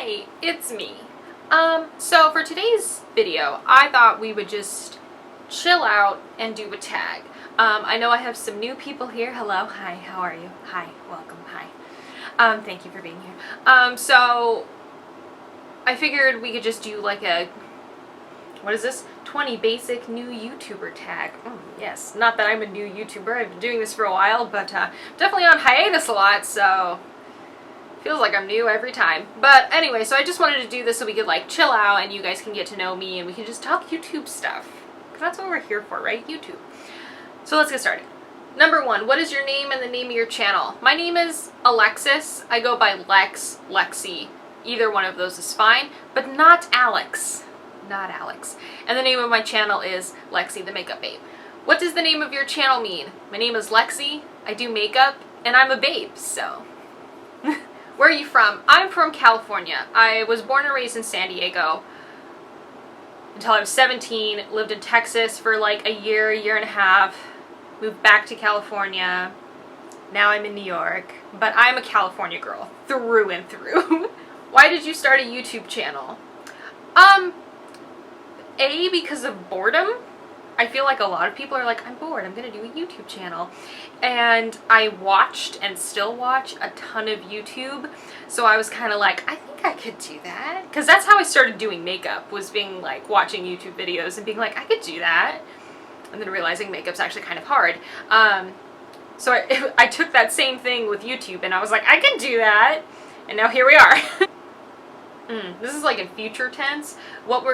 Hi, it's me. So for today's video, I thought we would just chill out and do a tag. I know I have some new people here. Hello, hi, how are you? Hi, welcome, hi. Thank you for being here. So I figured we could just do like a, what is this? 20 basic new YouTuber tag. Yes, not that I'm a new YouTuber. I've been doing this for a while, but definitely on hiatus a lot, so feels like I'm new every time. But anyway, so I just wanted to do this so we could like chill out and you guys can get to know me and we can just talk YouTube stuff. Because that's what we're here for, right? YouTube. So let's get started. Number one, what is your name and the name of your channel? My name is Alexis. I go by Lex, Lexi. Either one of those is fine, but not Alex. Not Alex. And the name of my channel is Lexi the Makeup Babe. What does the name of your channel mean? My name is Lexi, I do makeup, and I'm a babe, so... Where are you from? I'm from California. I was born and raised in San Diego until I was 17, lived in Texas for like a year and a half, moved back to California. Now I'm in New York, but I'm a California girl through and through. Why did you start a YouTube channel? A, because of boredom. I feel like a lot of people are like, I'm bored, I'm gonna do a YouTube channel. And I watched and still watch a ton of YouTube. So I was kind of like, I think I could do that. Because that's how I started doing makeup, was being like watching YouTube videos and being like, I could do that. And then realizing makeup's actually kind of hard. So I took that same thing with YouTube and I was like, I can do that. And now here we are. This is like in future tense. What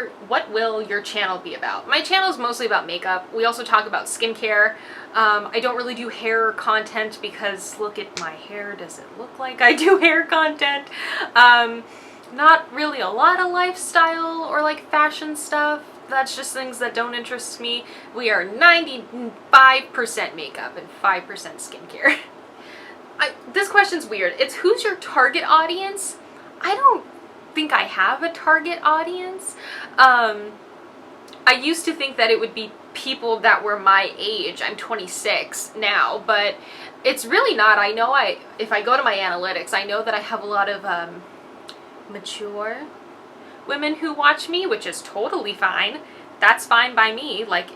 will your channel be about? My channel is mostly about makeup. We also talk about skincare. I don't really do hair content because look at my hair. Does it look like I do hair content? Not really a lot of lifestyle or like fashion stuff. That's just things that don't interest me. We are 95% makeup and 5% skincare. This question's weird. It's who's your target audience? I don't think I have a target audience. I used to think that it would be people that were my age. I'm 26 now, but it's really not. I know if I go to my analytics, I know that I have a lot of mature women who watch me, which is totally fine. That's fine by me. Like,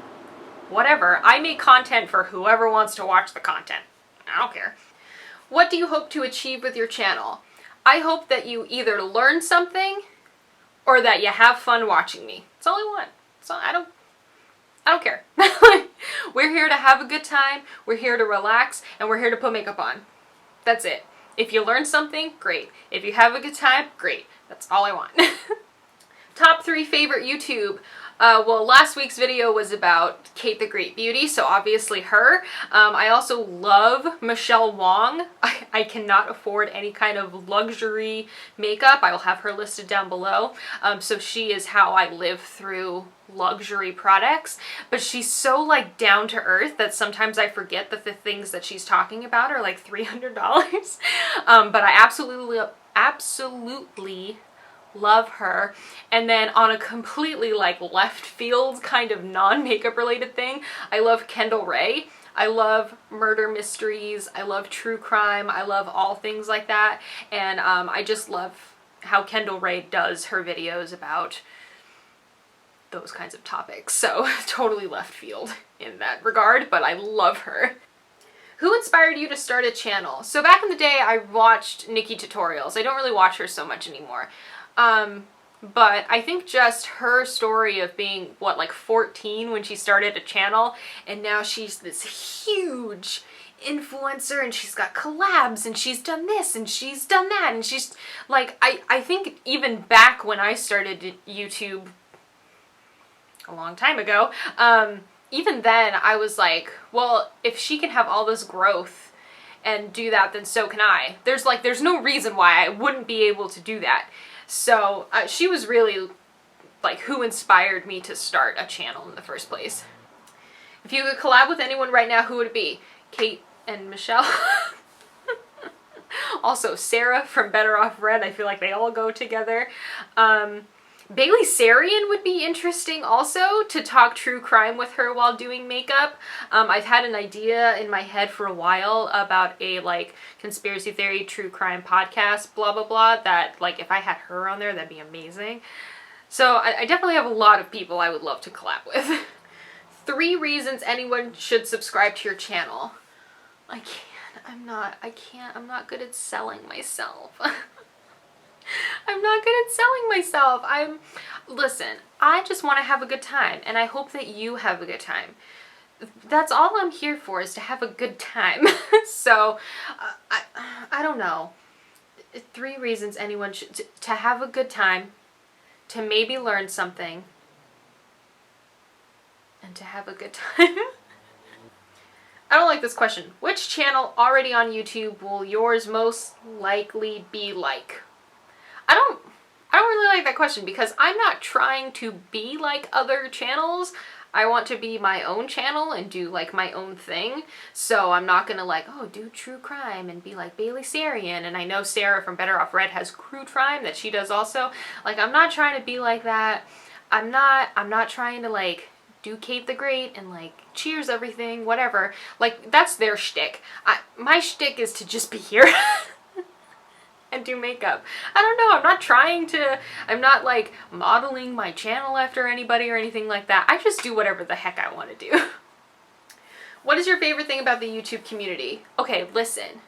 whatever. I make content for whoever wants to watch the content. I don't care. What do you hope to achieve with your channel? I hope that you either learn something or that you have fun watching me. That's all I want. So I don't care. We're here to have a good time, we're here to relax, and we're here to put makeup on. That's it. If you learn something, great. If you have a good time, great. That's all I want. Top 3 favorite YouTube. Well, last week's video was about Kate the Great Beauty, so obviously her. I also love Michelle Wong. I cannot afford any kind of luxury makeup. I will have her listed down below. So she is how I live through luxury products. But she's so like down to earth that sometimes I forget that the things that she's talking about are like $300. But I absolutely love her. And then on a completely like left field kind of non-makeup related thing, I love Kendall Rae. I love murder mysteries, I love true crime, I love all things like that, and I just love how Kendall Rae does her videos about those kinds of topics. So totally left field in that regard, but I love her. Who inspired you to start a channel? So back in the day I watched Nikki tutorials. I don't really watch her so much anymore. But I think just her story of being, what, like 14 when she started a channel, and now she's this huge influencer and she's got collabs and she's done this and she's done that, and she's like, I think even back when I started YouTube a long time ago, even then I was like, well, if she can have all this growth and do that, then so can I. There's no reason why I wouldn't be able to do that. So she was really like who inspired me to start a channel in the first place. If you could collab with anyone right now, who would it be? Kate and Michelle? Also Sarah from Better Off Red. I feel like they all go together. Bailey Sarian would be interesting also, to talk true crime with her while doing makeup. I've had an idea in my head for a while about a like conspiracy theory true crime podcast, blah blah blah, that like if I had her on there, that'd be amazing. So I definitely have a lot of people I would love to collab with. 3 reasons anyone should subscribe to your channel. I'm not good at selling myself. I'm not good at selling myself. Listen, I just want to have a good time, and I hope that you have a good time. That's all I'm here for, is to have a good time. So, I don't know. 3 reasons anyone should, to have a good time, to maybe learn something, and to have a good time. I don't like this question. Which channel already on YouTube will yours most likely be like? I don't really like that question, because I'm not trying to be like other channels. I want to be my own channel and do like my own thing. So I'm not gonna like, oh, do true crime and be like Bailey Sarian. And I know Sarah from Better Off Red has true crime that she does also. Like, I'm not trying to be like that. I'm not trying to like do Kate the Great and like cheers everything, whatever. Like, that's their shtick. My shtick is to just be here. And do makeup. I don't know, I'm not like modeling my channel after anybody or anything like that. I just do whatever the heck I want to do. What is your favorite thing about the YouTube community? Okay, listen,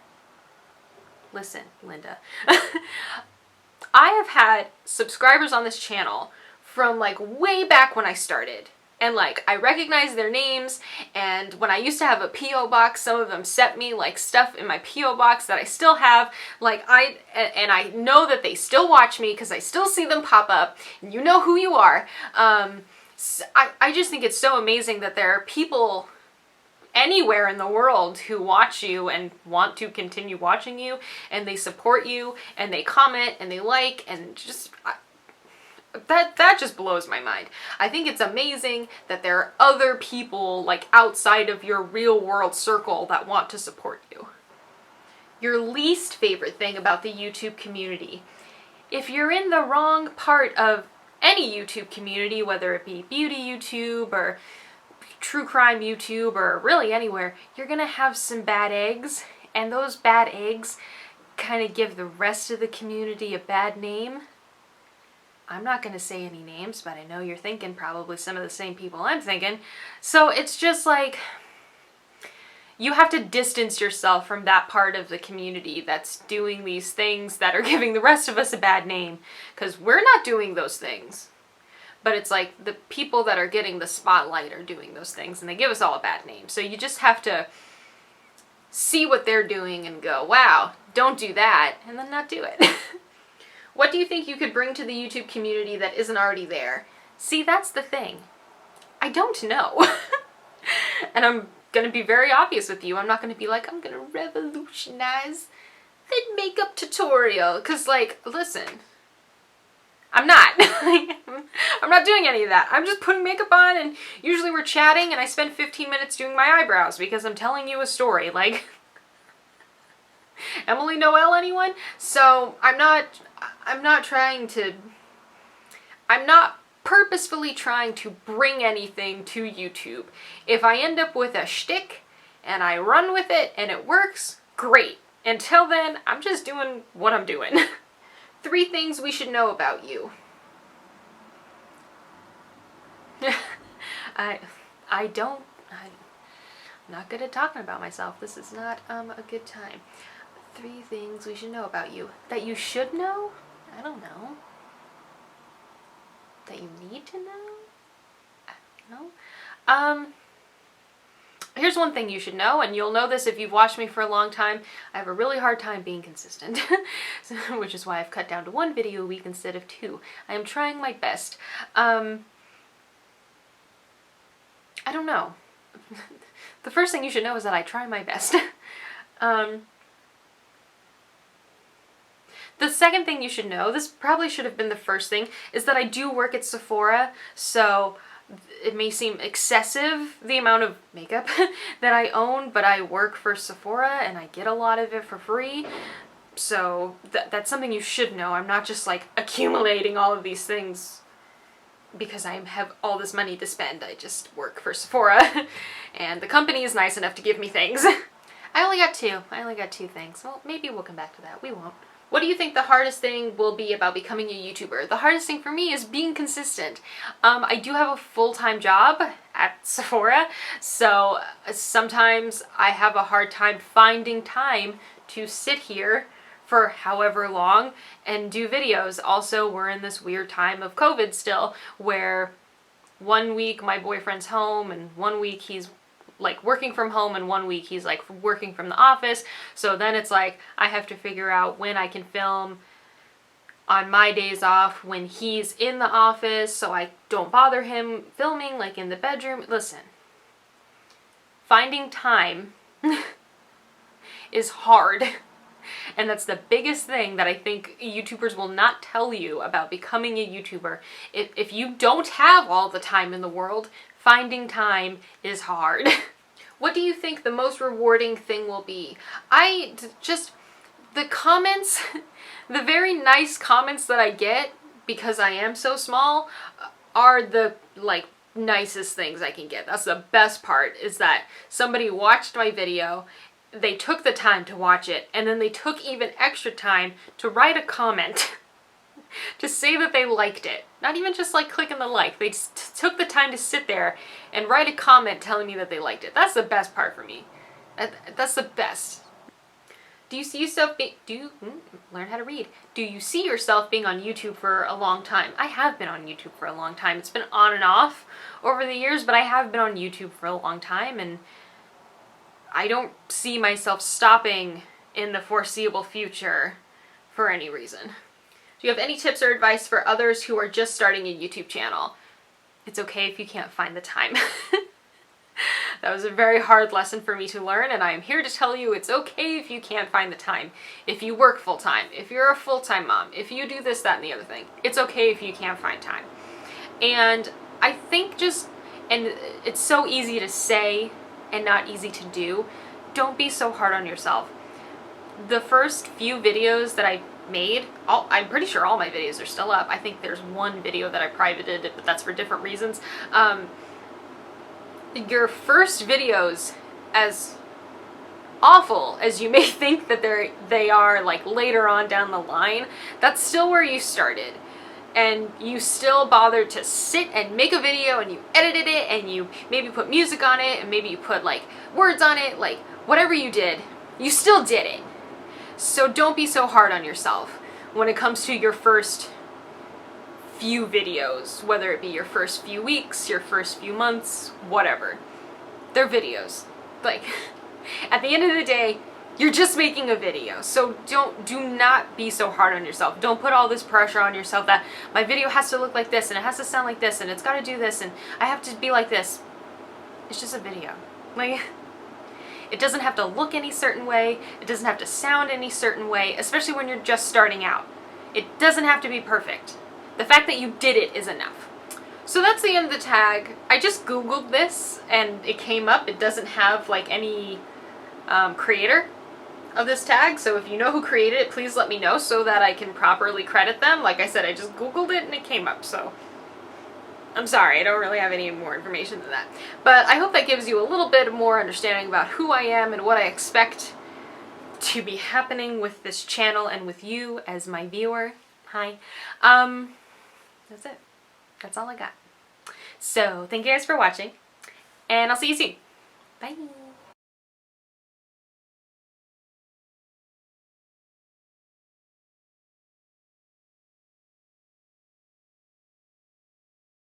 Linda. I have had subscribers on this channel from like way back when I started. And like, I recognize their names, and when I used to have a P.O. box, some of them sent me like stuff in my P.O. box that I still have. Like, and I know that they still watch me because I still see them pop up, and you know who you are. So I just think it's so amazing that there are people anywhere in the world who watch you and want to continue watching you, and they support you, and they comment, and they like, and just... That just blows my mind. I think it's amazing that there are other people like outside of your real world circle that want to support you. Your least favorite thing about the YouTube community. If you're in the wrong part of any YouTube community, whether it be beauty YouTube or true crime YouTube or really anywhere, you're gonna have some bad eggs, and those bad eggs kind of give the rest of the community a bad name. I'm not going to say any names, but I know you're thinking probably some of the same people I'm thinking. So it's just like, you have to distance yourself from that part of the community that's doing these things that are giving the rest of us a bad name. Because we're not doing those things. But it's like the people that are getting the spotlight are doing those things, and they give us all a bad name. So you just have to see what they're doing and go, wow, don't do that, and then not do it. What do you think you could bring to the YouTube community that isn't already there? See, that's the thing. I don't know. And I'm going to be very obvious with you. I'm not going to be like, I'm going to revolutionize the makeup tutorial. Because, like, listen, I'm not. I'm not doing any of that. I'm just putting makeup on, and usually we're chatting, and I spend 15 minutes doing my eyebrows because I'm telling you a story. Like, Emily Noel, anyone? So I'm not purposefully trying to bring anything to YouTube. If I end up with a shtick and I run with it and it works, great. Until then, I'm just doing what I'm doing. 3 things we should know about you. I'm not good at talking about myself. This is not a good time. 3 things we should know about you. That you should know? I don't know. That you need to know? I don't know. Here's one thing you should know, and you'll know this if you've watched me for a long time. I have a really hard time being consistent, which is why I've cut down to 1 video a week instead of 2. I am trying my best. I don't know. The first thing you should know is that I try my best. The second thing you should know, this probably should have been the first thing, is that I do work at Sephora, so it may seem excessive, the amount of makeup that I own, but I work for Sephora and I get a lot of it for free. So that's something you should know. I'm not just like accumulating all of these things because I have all this money to spend. I just work for Sephora and the company is nice enough to give me things. I only got two things. Well, maybe we'll come back to that. We won't. What do you think the hardest thing will be about becoming a YouTuber? The hardest thing for me is being consistent. I do have a full-time job at Sephora, so sometimes I have a hard time finding time to sit here for however long and do videos. Also, we're in this weird time of COVID still, where 1 week my boyfriend's home and 1 week he's like working from home and 1 week he's like working from the office. So then it's like I have to figure out when I can film on my days off when he's in the office so I don't bother him filming like in the bedroom. Listen, finding time is hard. And that's the biggest thing that I think YouTubers will not tell you about becoming a YouTuber. If you don't have all the time in the world, finding time is hard. What do you think the most rewarding thing will be? The comments, the very nice comments that I get because I am so small are the like nicest things I can get. That's the best part, is that somebody watched my video, they took the time to watch it, and then they took even extra time to write a comment to say that they liked it. Not even just like clicking the like. They just took the time to sit there and write a comment telling me that they liked it. That's the best part for me. That's the best. Do you see yourself learn how to read. Do you see yourself being on YouTube for a long time? I have been on YouTube for a long time. It's been on and off over the years, but I have been on YouTube for a long time, and I don't see myself stopping in the foreseeable future for any reason. Do you have any tips or advice for others who are just starting a YouTube channel? It's okay if you can't find the time. That was a very hard lesson for me to learn, and I am here to tell you it's okay if you can't find the time. If you work full-time, if you're a full-time mom, if you do this, that, and the other thing, it's okay if you can't find time. And I think and it's so easy to say and not easy to do, don't be so hard on yourself. The first few videos that I made, I'm pretty sure all my videos are still up. I think there's one video that I privated, but that's for different reasons. Your first videos, as awful as you may think that they are like later on down the line, that's still where you started. And you still bothered to sit and make a video, and you edited it, and you maybe put music on it, and maybe you put like words on it, like whatever you did, you still did it. So don't be so hard on yourself when it comes to your first few videos, whether it be your first few weeks, your first few months, whatever. They're videos. Like, at the end of the day, you're just making a video. So do not be so hard on yourself. Don't put all this pressure on yourself that my video has to look like this, and it has to sound like this, and it's got to do this, and I have to be like this. It's just a video. Like, it doesn't have to look any certain way. It doesn't have to sound any certain way, especially when you're just starting out. It doesn't have to be perfect. The fact that you did it is enough. So that's the end of the tag. I just Googled this and it came up. It doesn't have like any creator of this tag, so if you know who created it, please let me know so that I can properly credit them. Like I said, I just Googled it and it came up, so I'm sorry, I don't really have any more information than that. But I hope that gives you a little bit more understanding about who I am and what I expect to be happening with this channel and with you as my viewer. Hi. That's it. That's all I got. So, thank you guys for watching, and I'll see you soon. Bye!